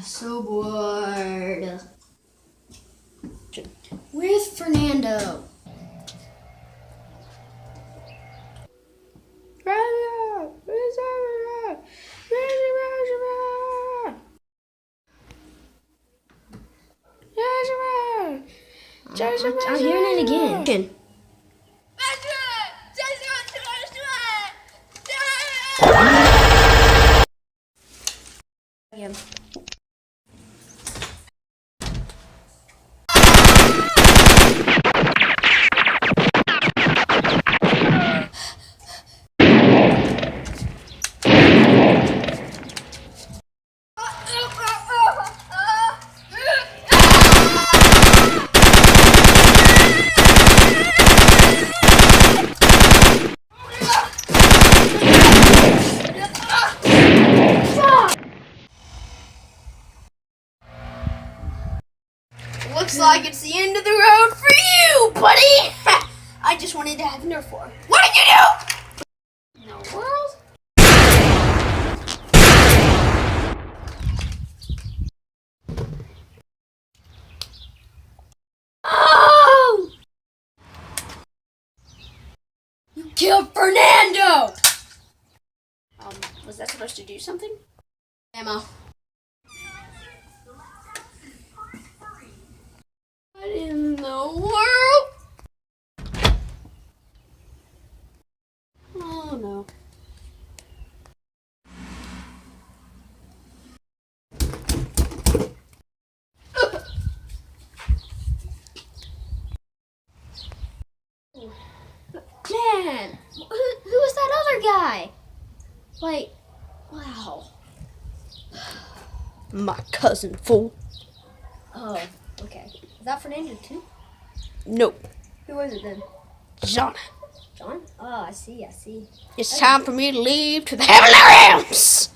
So bored. Where's Fernando? I'm hearing it again. Again. Looks like it's the end of the road for you, buddy! I just wanted to have Nerf war. What did you do? In the world? Oh! You killed Fernando! Was that supposed to do something? Ammo. What in the world? Oh no. Man, who was that other guy? Like, wow. My cousin, fool. Oh, okay. Is that Fernando too? Nope. Who was it then? John. John? Oh, I see. It's time for me to leave to the heavenly realms.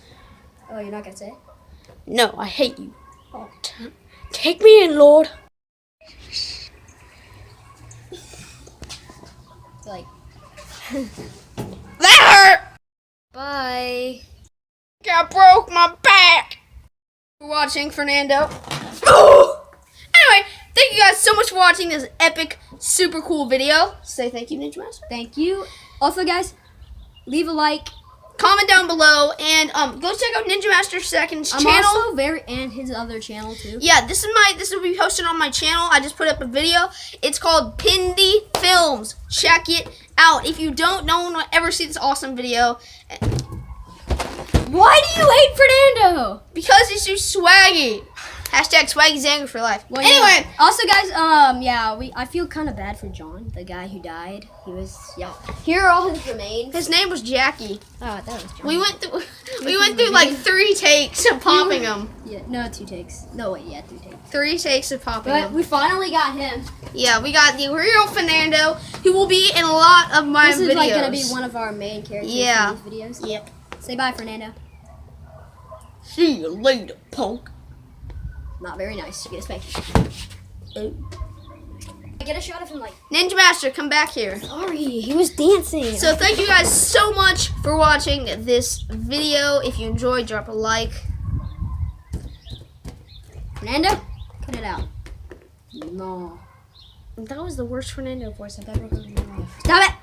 Oh, you're not gonna say? No, I hate you. Oh. Take me in, Lord. Like, That hurt. bye. I broke my back. For watching, Fernando. Anyway, thank you guys so much for watching this epic, super cool video. Say thank you, Ninja Master. Thank you. Also, guys, leave a like. Comment down below and go check out Ninja Master Second's channel. I'm also and his other channel too. Yeah, this will be posted on my channel. I just put up a video. It's called Pindy Films. Check it out. If you don't, no one will ever see this awesome video. Why do you hate Fernando? Because he's too swaggy. Hashtag swaggy's angry for life. Well, anyway. Yeah. Also, guys, I feel kind of bad for John, the guy who died. He was, Here are all his remains. His name was Jackie. Oh, that was John. We went through like 3 takes of popping him. Yeah, no, 2 takes. No, wait, 3 takes. 3 takes of popping But him. we finally got him. Yeah, we got the real Fernando, who will be in a lot of my videos. This is like gonna be one of our main characters in these videos. Yep. Say bye, Fernando. See you later, punk. Not very nice. You get a spanking. Oh. Get a shot of him like. Ninja Master, come back here. Sorry, he was dancing. So thank you guys so much for watching this video. If you enjoyed, drop a like. Fernando, cut it out. No. That was the worst Fernando voice I've ever heard in my life. Stop it.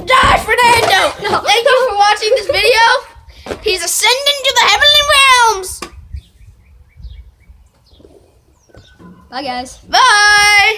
Die, Fernando! No. Thank you for watching this video. He's ascending to the heavenly realms. Bye, guys. Bye.